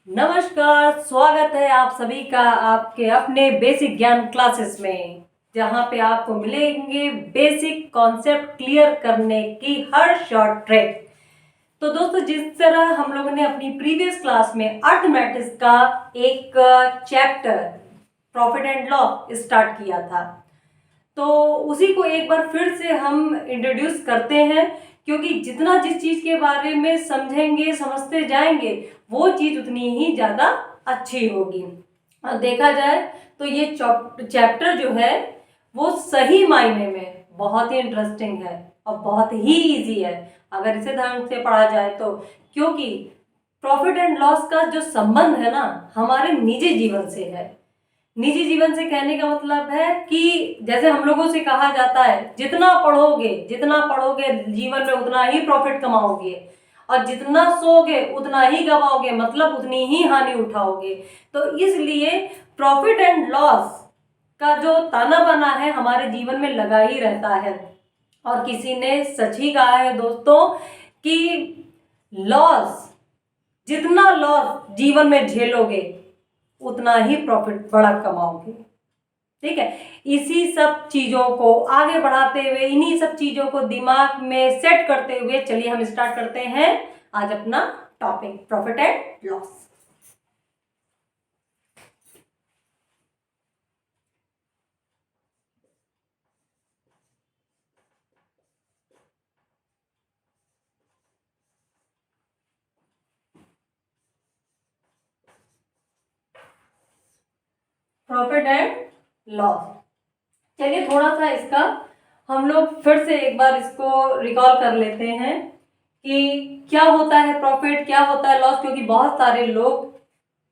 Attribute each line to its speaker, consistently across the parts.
Speaker 1: नमस्कार, स्वागत है आप सभी का आपके अपने बेसिक ज्ञान क्लासेस में, जहां पे आपको मिलेंगे बेसिक कॉन्सेप्ट क्लियर करने की हर शॉर्ट ट्रिक। तो दोस्तों, जिस तरह हम लोगों ने अपनी प्रीवियस क्लास में अर्थमेटिक्स का एक chapter profit and loss start किया था, तो उसी को एक बार फिर से हम इंट्रोड्यूस करते हैं, क्योंकि जितना जिस चीज़ के बारे में समझेंगे समझते जाएंगे वो चीज़ उतनी ही ज़्यादा अच्छी होगी। और देखा जाए तो ये चैप्टर जो है वो सही मायने में बहुत ही इंटरेस्टिंग है और बहुत ही इजी है अगर इसे ढंग से पढ़ा जाए तो। क्योंकि प्रॉफिट एंड लॉस का जो संबंध है ना, हमारे निजी जीवन से है। निजी जीवन से कहने का मतलब है कि जैसे हम लोगों से कहा जाता है, जितना पढ़ोगे जीवन में उतना ही प्रॉफिट कमाओगे, और जितना सोओगे उतना ही गवाओगे, मतलब उतनी ही हानि उठाओगे। तो इसलिए प्रॉफिट एंड लॉस का जो ताना बाना है हमारे जीवन में लगा ही रहता है। और किसी ने सच ही कहा है दोस्तों कि जितना लॉस जीवन में झेलोगे उतना ही प्रॉफिट बड़ा कमाओगे। ठीक है, इसी सब चीजों को आगे बढ़ाते हुए, इन्हीं सब चीजों को दिमाग में सेट करते हुए चलिए हम स्टार्ट करते हैं आज अपना topic profit and loss. Profit and loss, चलिए थोड़ा सा इसका हम लोग फिर से एक बार इसको रिकॉल कर लेते हैं कि क्या होता है प्रॉफिट, क्या होता है लॉस। क्योंकि बहुत सारे लोग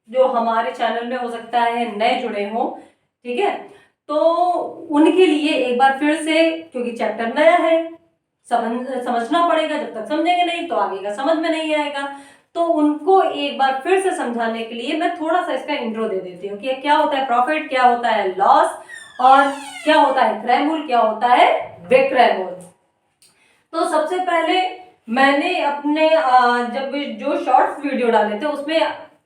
Speaker 1: जो हमारे चैनल में हो सकता है नए जुड़े हों, ठीक है, तो उनके लिए एक बार फिर से, क्योंकि चैप्टर नया है, समझना पड़ेगा। जब तक समझेंगे नहीं तो आगे का समझ में नहीं आएगा। तो उनको एक बार फिर से समझाने के लिए मैं थोड़ा सा इसका इंट्रो दे देती हूँ कि क्या होता है प्रॉफिट, क्या होता है लॉस, और क्या होता है क्रय मूल्य, क्या होता है विक्रय मूल्य। तो सबसे पहले मैंने अपने जब जो शॉर्ट्स वीडियो डाले थे उसमें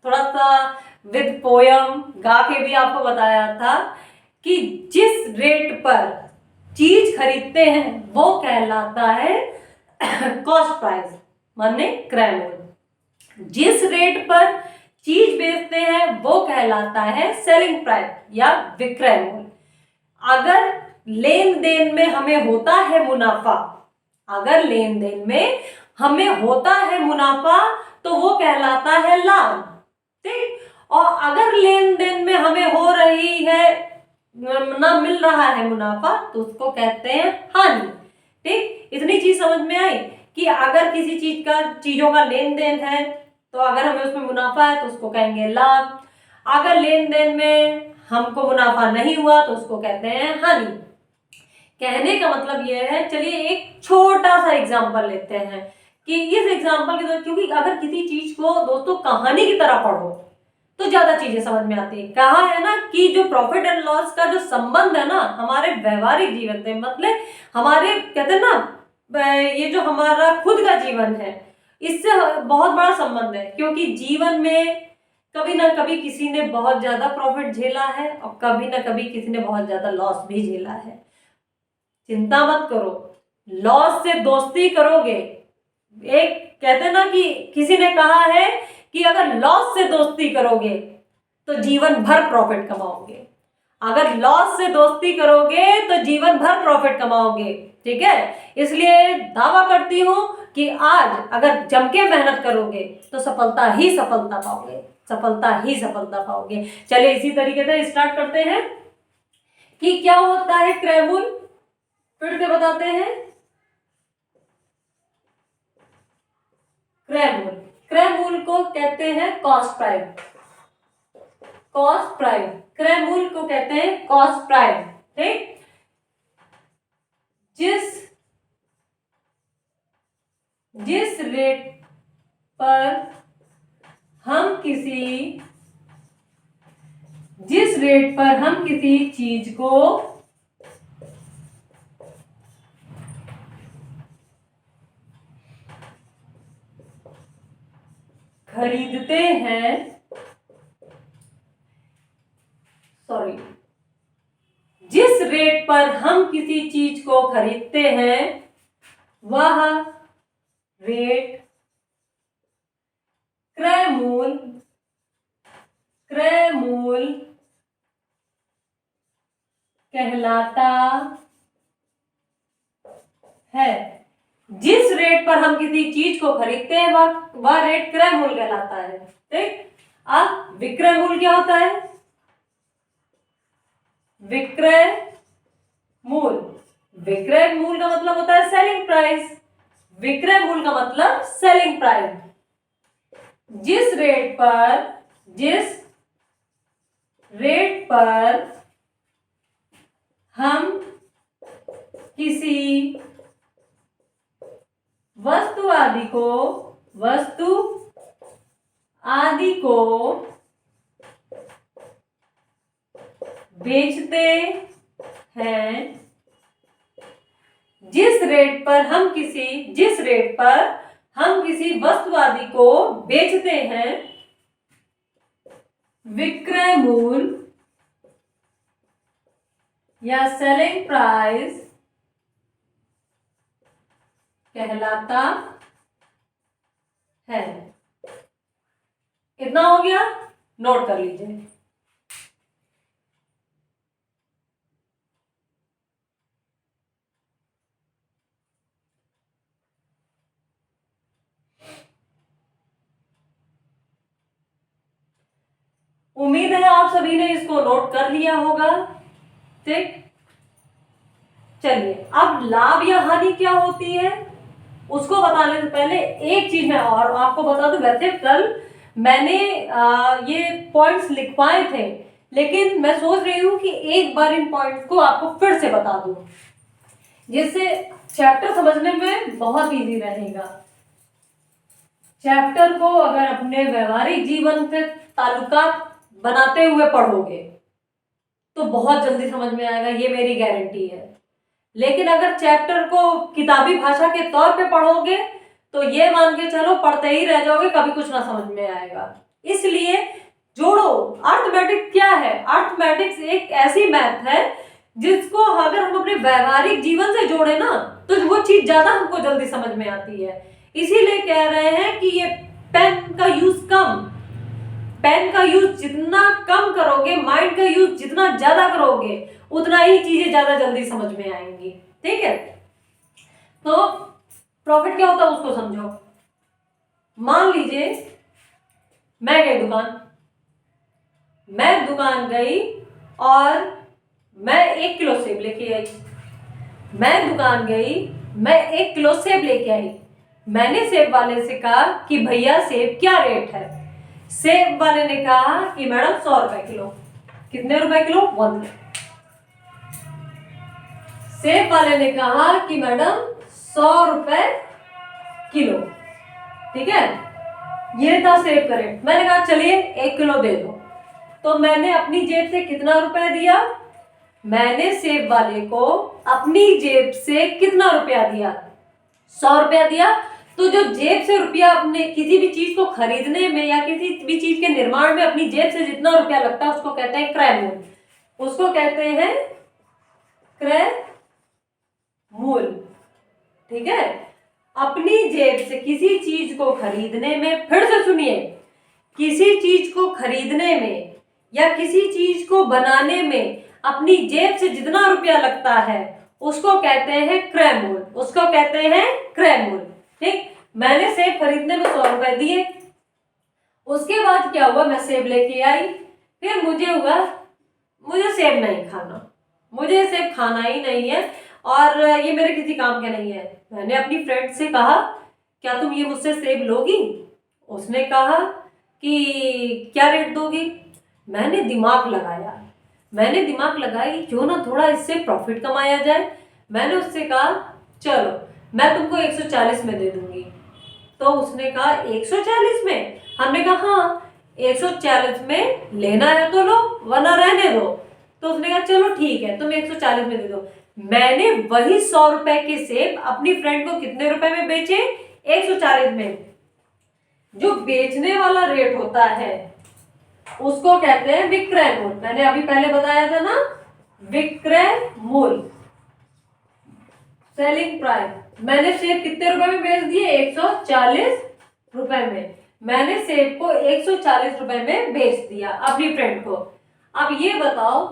Speaker 1: थोड़ा सा विद पोयम गा के भी आपको बताया था कि जिस रेट पर चीज खरीदते हैं वो कहलाता है कॉस्ट प्राइस, माने क्रय मूल्य। जिस रेट पर चीज बेचते हैं वो कहलाता है सेलिंग प्राइस या विक्रय मूल्य। अगर लेन देन में हमें होता है मुनाफा, अगर लेन देन में हमें होता है मुनाफा तो वो कहलाता है लाभ। ठीक, और अगर लेन देन में हमें हो रही है ना मिल रहा है मुनाफा तो उसको कहते हैं हानि। ठीक, इतनी चीज समझ में आई कि अगर किसी चीजों का लेन देन है तो अगर हमें उसमें मुनाफा है तो उसको कहेंगे लाभ, अगर लेन देन में हमको मुनाफा नहीं हुआ तो उसको कहते हैं हानि। कहने का मतलब यह है, चलिए एक छोटा सा एग्जांपल लेते हैं कि इस एग्जांपल के द्वारा, क्योंकि अगर किसी चीज को दोस्तों कहानी की तरह पढ़ो तो ज्यादा चीजें समझ में आती है। कहा है ना कि जो प्रॉफिट एंड लॉस का जो संबंध है ना हमारे व्यवहारिक जीवन से, मतलब हमारे कहते हैं ना ये जो हमारा खुद का जीवन है इससे बहुत बड़ा संबंध है। क्योंकि जीवन में कभी ना कभी किसी ने बहुत ज्यादा प्रॉफिट झेला है और कभी ना कभी किसी ने बहुत ज्यादा लॉस भी झेला है। चिंता मत करो, लॉस से दोस्ती करोगे। एक कहते ना कि किसी ने कहा है कि अगर लॉस से दोस्ती करोगे तो जीवन भर प्रॉफिट कमाओगे। अगर लॉस से दोस्ती करोगे तो जीवन भर प्रॉफिट कमाओगे। ठीक है, इसलिए दावा करती हूं कि आज अगर जम के मेहनत करोगे तो सफलता ही सफलता पाओगे, सफलता ही सफलता पाओगे। चलिए इसी तरीके से स्टार्ट करते हैं कि क्या होता है क्रय मूल्य। फिर से बताते हैं, क्रय मूल्य, क्रय मूल्य को कहते हैं कॉस्ट प्राइस। कॉस्ट प्राइस, क्रय मूल्य को कहते हैं कॉस्ट प्राइस। ठीक, जिस रेट पर हम किसी चीज को खरीदते हैं सॉरी, जिस रेट पर हम किसी चीज को खरीदते हैं वह रेट क्रय मूल्य कहलाता है। जिस रेट पर हम किसी चीज को खरीदते हैं वह रेट क्रय मूल्य कहलाता है। ठीक, अब विक्रय मूल्य क्या होता है? विक्रय मूल्य का मतलब होता है सेलिंग प्राइस। विक्रय मूल्य का मतलब सेलिंग प्राइस। जिस रेट पर हम किसी वस्तु आदि को बेचते हैं, जिस रेट पर हम किसी वस्तु आदि को बेचते हैं विक्रय मूल्य या सेलिंग प्राइस कहलाता है। इतना हो गया, नोट कर लीजिए। उम्मीद है आप सभी ने इसको नोट कर लिया होगा। ठीक, चलिए अब लाभ या हानि क्या होती है उसको बताने से पहले एक चीज मैं और आपको बता दूं। वैसे कल मैंने ये पॉइंट्स लिखवाए थे, लेकिन मैं सोच रही हूँ कि एक बार इन पॉइंट्स को आपको फिर से बता दूं, जिससे चैप्टर समझने में बहुत इजी रहेगा। चैप्टर को अगर अपने व्यवहारिक जीवन से ताल्लुकात बनाते हुए पढ़ोगे तो बहुत जल्दी समझ में आएगा, ये मेरी गारंटी है। लेकिन अगर चैप्टर को किताबी भाषा के तौर पे पढ़ोगे तो ये मान के चलो पढ़ते ही रह जाओगे, कभी कुछ ना समझ में आएगा। इसलिए जोड़ो। अर्थमेटिक्स क्या है? अर्थमेटिक्स एक ऐसी मैथ है जिसको अगर हम अपने व्यवहारिक जीवन से जोड़े ना तो वो चीज ज्यादा हमको जल्दी समझ में आती है। इसीलिए कह रहे हैं कि ये पेन का यूज जितना कम करोगे, माइंड का यूज जितना ज्यादा करोगे, उतना ही चीजें ज्यादा जल्दी समझ में आएंगी। ठीक है, तो प्रॉफिट क्या होता है उसको समझो। मान लीजिए मैं दुकान गई और मैं 1 किलो सेब लेके आई। मैंने सेब वाले से कहा कि भैया सेब क्या रेट है? सेब वाले ने कहा कि मैडम 100 रुपए किलो। कितने रुपए किलो? 1। सेब वाले ने कहा कि मैडम 100 रुपए किलो। ठीक है, ये था सेब का रेट। मैंने कहा चलिए 1 किलो दे दो। तो मैंने अपनी जेब से कितना रुपए दिया? मैंने सेब वाले को अपनी जेब से कितना रुपया दिया? 100 रुपया दिया। तो जो जेब से रुपया अपने किसी भी चीज को खरीदने में या किसी भी चीज के निर्माण में अपनी जेब से जितना रुपया लगता है उसको कहते हैं क्रय मूल्य। उसको कहते हैं क्रय मूल्य। ठीक है, अपनी जेब से किसी चीज को खरीदने में, फिर से सुनिए, किसी चीज को खरीदने में या किसी चीज को बनाने में अपनी जेब से जितना रुपया लगता है उसको कहते हैं क्रय मूल्य। ठीक, मैंने सेब खरीदने में 100 रुपए दिए। उसके बाद क्या हुआ? मैं सेब लेके आई। फिर मुझे सेब नहीं खाना, मुझे सेब खाना ही नहीं है और ये मेरे किसी काम के नहीं है। मैंने अपनी फ्रेंड से कहा क्या तुम ये मुझसे सेब लोगी? उसने कहा कि क्या रेट दोगी? मैंने दिमाग लगाई क्यों ना थोड़ा इससे प्रॉफिट कमाया जाए। मैंने उससे कहा चलो मैं तुमको 140 में दे दूंगी। तो उसने कहा 140 में? हमने कहा हाँ 140 में लेना है तो लो वरना रहने दो। तो उसने कहा चलो ठीक है तुम 140 में दे दो। मैंने वही 100 रुपए के सेब अपनी फ्रेंड को कितने रुपए में बेचे? 140 में। जो बेचने वाला रेट होता है उसको कहते हैं विक्रय मूल। मैंने अभी पहले बताया था ना, विक्रय मूल, सेलिंग प्राइस। मैंने सेब कितने रुपए में बेच दिए? 140 रुपए में। मैंने सेब को 140 रुपए में बेच दिया अपनी फ्रेंड को। अब ये बताओ,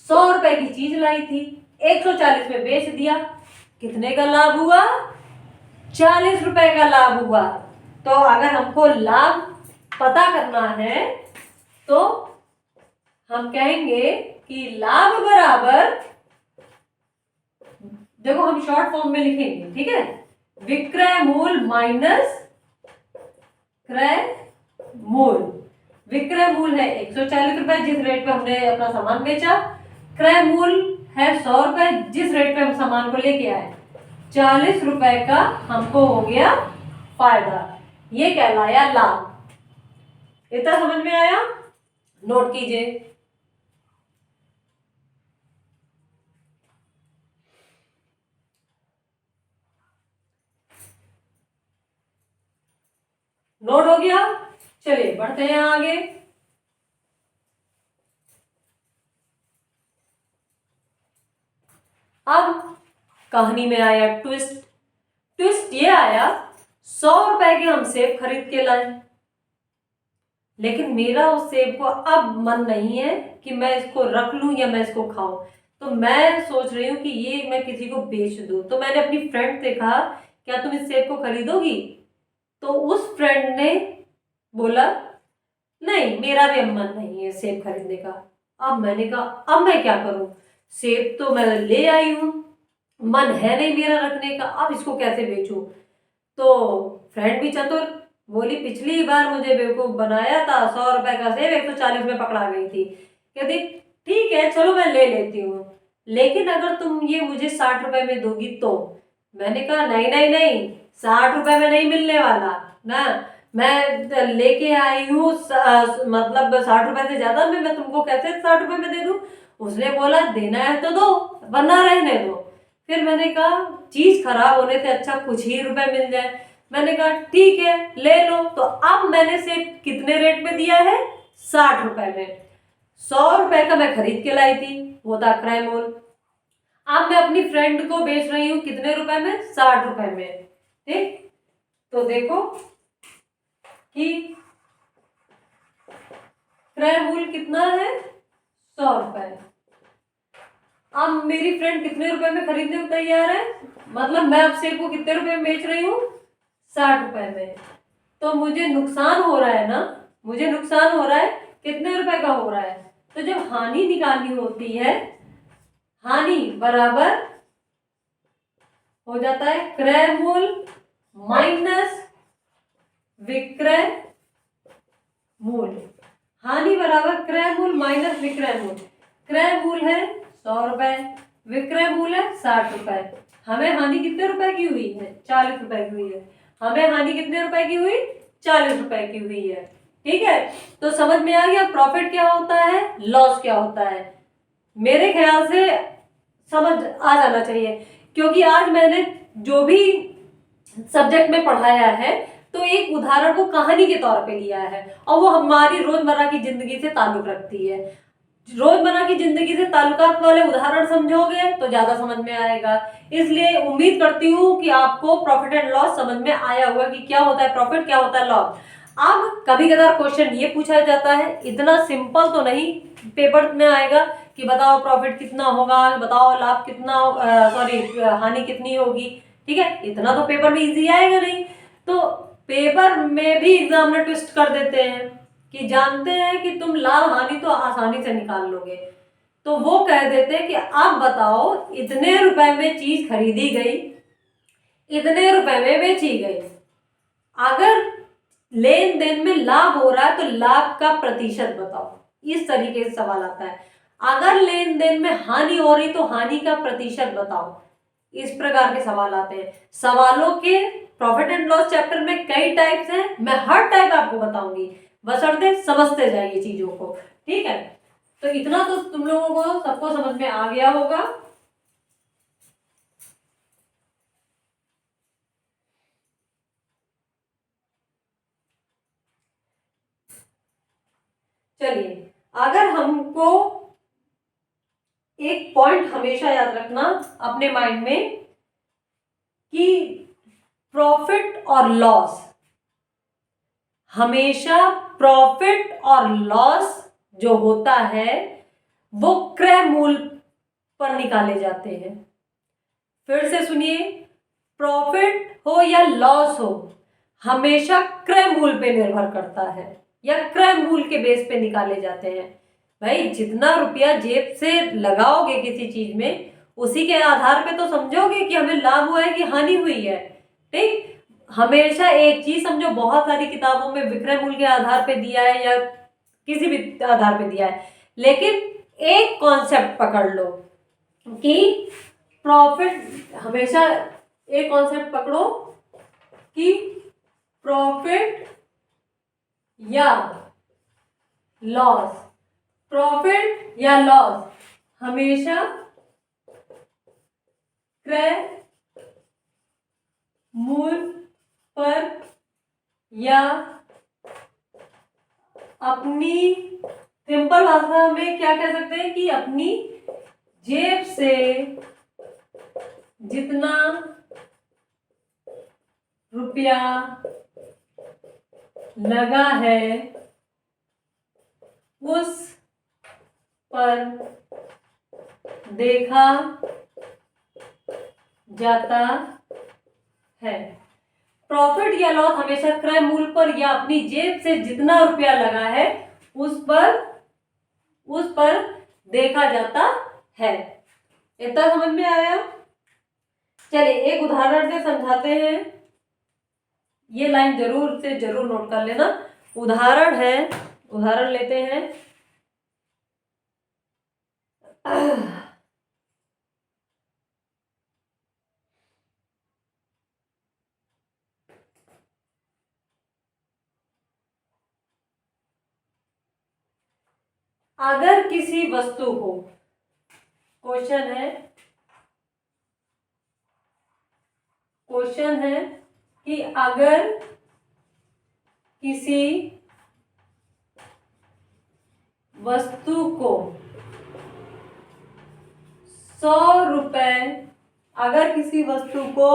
Speaker 1: 100 रुपए की चीज लाई थी, 140 में बेच दिया, कितने का लाभ हुआ? 40 रुपए का लाभ हुआ। तो अगर हमको लाभ पता करना है तो हम कहेंगे कि लाभ बराबर, देखो हम शॉर्ट फॉर्म में लिखेंगे, ठीक है, विक्रय मूल माइनस क्रय मूल। विक्रय मूल है 140 रुपए, जिस रेट पे हमने अपना सामान बेचा। क्रय मूल है 100 रुपए, जिस रेट पे हम सामान को लेके आए। 40 रुपए का हमको हो गया फायदा, ये कहलाया लाभ। इतना समझ में आया? नोट कीजिए। नोट हो गया? चलिए बढ़ते हैं आगे। अब कहानी में आया ट्विस्ट। ट्विस्ट ये आया, 100 रुपए के हम सेब खरीद के लाए, लेकिन मेरा उस सेब को अब मन नहीं है कि मैं इसको रख लूं या मैं इसको खाऊं। तो मैं सोच रही हूँ कि ये मैं किसी को बेच दूं। तो मैंने अपनी फ्रेंड से कहा, क्या तुम इस सेब को खरीदोगी? तो उस फ्रेंड ने बोला, नहीं मेरा भी अब मन नहीं है सेब खरीदने का। अब मैंने कहा, अब मैं क्या करूं? सेब तो मैं ले आई हूं, मन है नहीं मेरा रखने का, अब इसको कैसे बेचूं? तो फ्रेंड भी चतुर, बोली, पिछली बार मुझे बेवकूफ बनाया था, 100 रुपए का सेब 140 में पकड़ा गई थी। कहती ठीक है चलो मैं ले लेती हूँ, लेकिन अगर तुम ये मुझे 60 रुपए में दोगी तो। मैंने कहा नहीं नहीं नहीं, 60 रुपए में नहीं मिलने वाला ना, मैं लेके आई हूँ मतलब 60 रुपए से ज्यादा में, मैं तुमको कैसे 60 रुपए में दे दूं? उसने बोला देना है तो दो, वरना रहने दो। फिर मैंने कहा चीज खराब होने से अच्छा कुछ ही रुपए मिल जाए। मैंने कहा ठीक है ले लो। तो अब मैंने से कितने रेट में दिया है? 60 रुपए में। 100 रुपए का मैं खरीद के लाई थी, वो था क्रय मूल। अब मैं अपनी फ्रेंड को बेच रही हूँ कितने रुपए में? 60 रुपए में। ठीक, तो देखो कि क्रय मूल कितना है? 100 रुपए। अब मेरी फ्रेंड कितने रुपए में खरीदने को तैयार है? मतलब मैं अब सेब को कितने रुपए में बेच रही हूँ? 60 रुपए में। तो मुझे नुकसान हो रहा है ना, मुझे नुकसान हो रहा है, कितने रुपए का हो रहा है? तो जब हानि निकालनी होती है, हानि बराबर हो जाता है क्रय मूल माइनस विक्रय मूल। हानि बराबर क्रय मूल माइनस विक्रय मूल। क्रय मूल है 100 रुपए, विक्रय मूल है 60 रुपए। हमें हानि कितने रुपए की हुई है? 40 रुपए की हुई है। हमें हानि कितने रुपए की हुई? 40 रुपए की हुई है। ठीक है, तो समझ में आ गया प्रॉफिट क्या होता है, लॉस क्या होता है। मेरे ख्याल से समझ आ जाना चाहिए, क्योंकि आज मैंने जो भी सब्जेक्ट में पढ़ाया है तो एक उदाहरण को कहानी के तौर पे लिया है, और वो हमारी रोजमर्रा की जिंदगी से ताल्लुक रखती है। रोजमर्रा की जिंदगी से ताल्लुकात वाले उदाहरण समझोगे तो ज्यादा समझ में आएगा। इसलिए उम्मीद करती हूँ कि आपको प्रॉफिट एंड लॉस समझ में आया होगा कि क्या होता है प्रॉफिट, क्या होता है लॉस। अब कभी कभार क्वेश्चन ये पूछा जाता है, इतना सिंपल तो नहीं पेपर में आएगा कि बताओ प्रॉफिट कितना होगा, बताओ लाभ कितना, सॉरी हानि कितनी होगी। ठीक है, इतना तो पेपर में इजी आएगा नहीं। तो पेपर में भी एग्जामिनर ट्विस्ट कर देते हैं कि जानते हैं कि तुम लाभ हानि तो आसानी से निकाल लोगे, तो वो कह देते हैं कि आप बताओ इतने रुपए में चीज खरीदी गई, इतने रुपए में बेची गई, अगर लेन देन में लाभ हो रहा है तो लाभ का प्रतिशत बताओ। इस तरीके से सवाल आता है। अगर लेन देन में हानि हो रही तो हानि का प्रतिशत बताओ। इस प्रकार के सवाल आते हैं। सवालों के प्रॉफिट एंड लॉस चैप्टर में कई टाइप्स हैं, मैं हर टाइप आपको बताऊंगी, बशर्ते समझते जाइए चीजों को। ठीक है, तो इतना तो तुम लोगों को सबको समझ में आ गया होगा। चलिए, अगर हमको एक पॉइंट हमेशा याद रखना अपने माइंड में कि प्रॉफिट और लॉस, हमेशा प्रॉफिट और लॉस जो होता है वो क्रय मूल्य पर निकाले जाते हैं। फिर से सुनिए, प्रॉफिट हो या लॉस हो, हमेशा क्रय मूल्य पे निर्भर करता है या क्रय मूल्य के बेस पे निकाले जाते हैं। भाई जितना रुपया जेब से लगाओगे किसी चीज में, उसी के आधार पे तो समझोगे कि हमें लाभ हुआ है कि हानि हुई है। ठीक, हमेशा एक चीज समझो, बहुत सारी किताबों में विक्रय मूल्य के आधार पे दिया है या किसी भी आधार पे दिया है, लेकिन एक कॉन्सेप्ट पकड़ लो कि प्रॉफिट, हमेशा एक कॉन्सेप्ट पकड़ो कि प्रॉफिट या लॉस, प्रॉफिट या लॉस हमेशा क्रय मूल्य पर या अपनी, सिंपल भाषा में क्या कह सकते हैं कि अपनी जेब से जितना रुपया लगा है उस पर देखा जाता है। प्रॉफिट या लॉस हमेशा क्रय मूल्य पर या अपनी जेब से जितना रुपया लगा है उस पर देखा जाता है। इतना समझ में आया? चलिए एक उदाहरण से समझाते हैं। ये लाइन जरूर से जरूर नोट कर लेना। उदाहरण है, उदाहरण लेते हैं। अगर किसी वस्तु को, क्वेश्चन है कि अगर किसी वस्तु को 100 रुपए, अगर किसी वस्तु को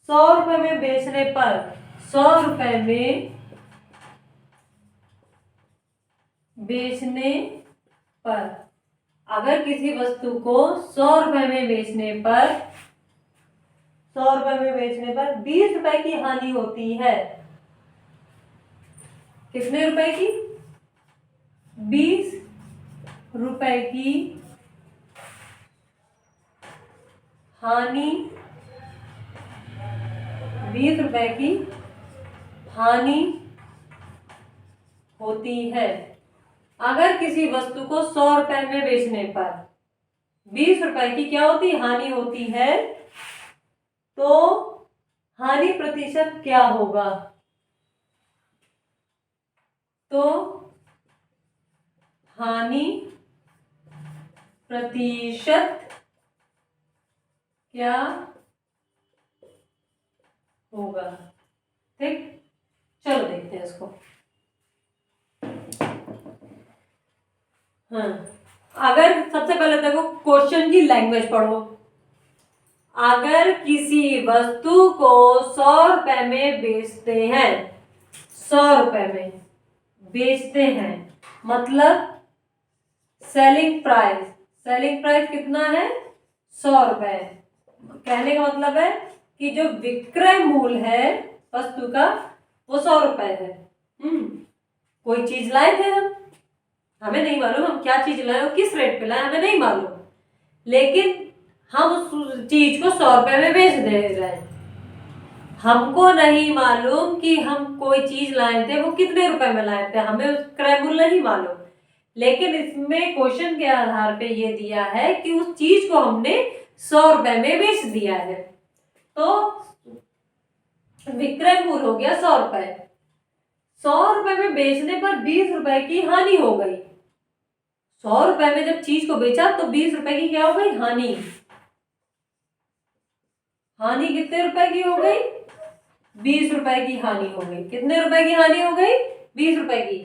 Speaker 1: 100 रुपए में बेचने पर, 100 रुपए में बेचने पर, अगर किसी वस्तु को 100 रुपए में बेचने पर, 100 रुपए में बेचने पर 20 रुपए की हानि होती है। कितने रुपए की? 20 रुपए की हानि, 20 रुपए की हानि होती है। अगर किसी वस्तु को 100 रुपए में बेचने पर 20 रुपए की क्या होती? हानि होती है, तो हानि प्रतिशत क्या होगा? तो हानि प्रतिशत क्या होगा? ठीक, चलो देखते हैं इसको। हाँ, अगर सबसे पहले देखो क्वेश्चन की लैंग्वेज पढ़ो। अगर किसी वस्तु को 100 रुपए में बेचते हैं, 100 रुपए में बेचते हैं, मतलब सेलिंग प्राइस, सेलिंग प्राइस कितना है? 100 रुपए। कहने का मतलब है कि जो विक्रय मूल्य है वस्तु का वो 100 रुपए है। कोई चीज लाए थे हम, हमें नहीं मालूम हम क्या चीज लाए और किस रेट पे लाए, हमें नहीं मालूम, लेकिन हम उस चीज को 100 रुपए में बेच दे रहे हैं। हमको नहीं मालूम कि हम कोई चीज लाए थे वो कितने रुपए में लाए थे, हमें उस क्रय मूल्य नहीं मालूम, लेकिन इसमें क्वेश्चन के आधार पे ये दिया है कि उस चीज को हमने 100 रुपए में बेच दिया है, तो विक्रय मूल्य हो गया 100 रुपए। 100 रुपए में बेचने पर 20 रुपए की हानि हो गई। 100 रुपए में जब चीज को बेचा तो 20 रुपए की क्या हो गई? हानि। हानि कितने रुपए की हो गई? 20 रुपए की हानि हो गई। कितने रुपए की हानि हो गई? 20 रुपए की।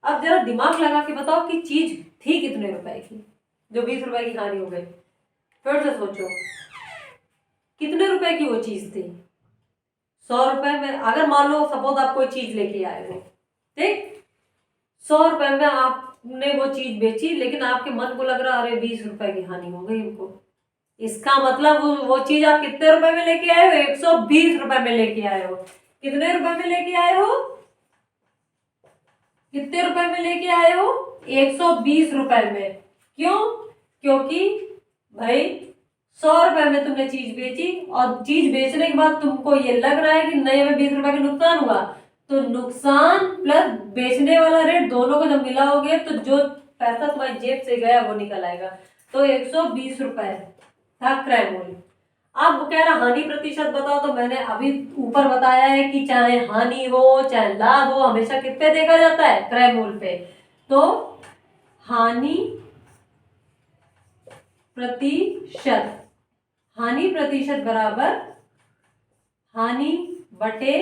Speaker 1: अब जरा दिमाग लगा के बताओ कि चीज थी कितने रुपए की जो 20 रुपए की हानि हो गई। फिर से सोचो कितने रुपए की वो चीज थी। 100 रुपए में, अगर मान लो सपोज आप कोई चीज लेके आए हो, ठीक, 100 रुपए में आपने वो चीज बेची, लेकिन आपके मन को लग रहा अरे 20 रुपए की हानि हो गई हमको। इसका मतलब वो चीज आप कितने रुपए में लेके आए हो? 120 रुपए में लेके आए हो। कितने रुपए में लेके आए हो? कितने रुपए में लेके आए हो? 120 रुपए में। क्यों? क्योंकि भाई 100 रुपए में तुमने चीज बेची और चीज बेचने के बाद तुमको ये लग रहा है कि नहीं हमें 20 रुपए का नुकसान हुआ, तो नुकसान प्लस बेचने वाला रेट दोनों को जब मिलाओगे तो जो पैसा तुम्हारी जेब से गया वो निकल आएगा। तो 120 रुपए था क्रय मूल्य। अब वो कह रहा हानि प्रतिशत बताओ, तो मैंने अभी ऊपर बताया है कि चाहे हानि हो चाहे लाभ हो, हमेशा किस पे देखा जाता है? क्रय मूल्य पे। तो हानि प्रतिशत, हानि प्रतिशत बराबर हानि बटे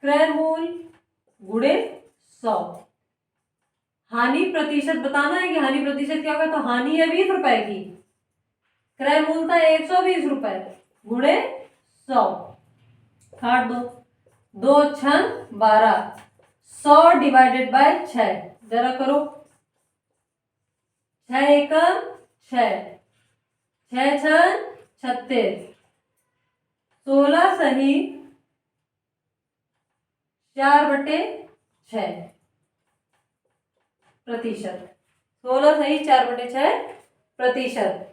Speaker 1: क्रय मूल्य गुणे 100। हानि प्रतिशत बताना है कि हानि प्रतिशत क्या होगा, तो हानि है 20 रुपए की, क्रय मूल्य था 120 रुपए, गुणे 100। काट दो, 2 छन 12, 100 डिवाइडेड बाय 6, जरा करो, 6 एकम 6, 6 छन 36, 16 सही 4/6 प्रतिशत, 16 सही 4/6 प्रतिशत।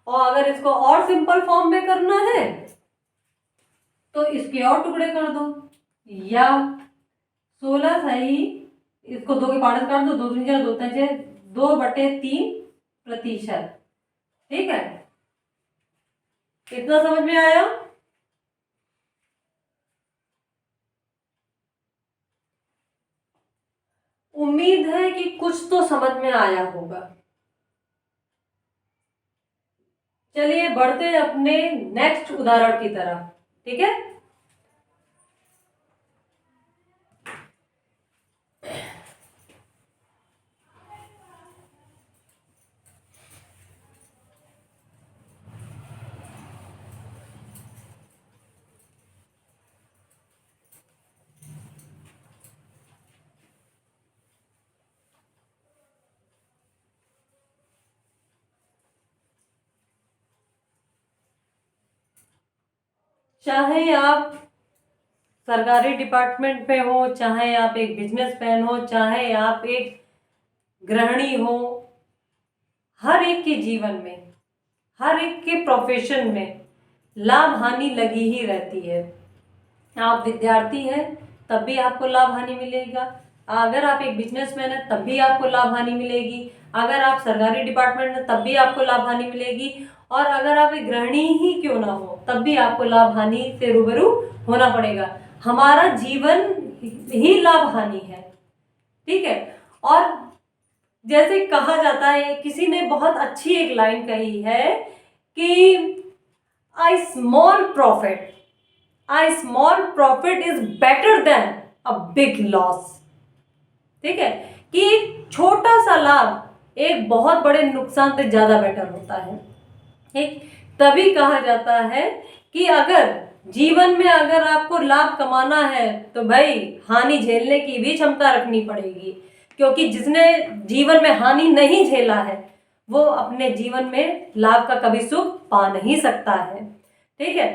Speaker 1: और अगर इसको और सिंपल फॉर्म में करना है तो इसके और टुकड़े कर दो, या 16 सही, इसको 2 के पार्ट काट दो, 2 दूनी 4, 2 3 6, 2/3 प्रतिशत। ठीक है, कितना समझ में आया? उम्मीद है कि कुछ तो समझ में आया होगा। चलिए बढ़ते हैं अपने नेक्स्ट उदाहरण की तरफ। ठीक है, चाहे आप सरकारी डिपार्टमेंट में हो, चाहे आप एक बिजनेसमैन हो, चाहे आप एक गृहिणी हो, हर एक के जीवन में, हर एक के प्रोफेशन में लाभ हानि लगी ही रहती है। आप विद्यार्थी हैं तब भी आपको लाभ हानि मिलेगा, अगर आप एक बिजनेसमैन हैं तब भी आपको लाभ हानि मिलेगी, अगर आप सरकारी डिपार्टमेंट में तब भी आपको लाभ हानि मिलेगी, और अगर आप एक गृहिणी ही क्यों ना हो तब भी आपको लाभ हानि से रूबरू होना पड़ेगा। हमारा जीवन ही लाभ हानि है। ठीक है, और जैसे कहा जाता है, किसी ने बहुत अच्छी एक लाइन कही है कि a small profit is better than a big loss। ठीक है, कि एक छोटा सा लाभ एक बहुत बड़े नुकसान से ज्यादा बेटर होता है। ठीक, तभी कहा जाता है कि अगर जीवन में अगर आपको लाभ कमाना है तो भाई हानि झेलने की भी क्षमता रखनी पड़ेगी, क्योंकि जिसने जीवन में हानि नहीं झेला है वो अपने जीवन में लाभ का कभी सुख पा नहीं सकता है। ठीक है,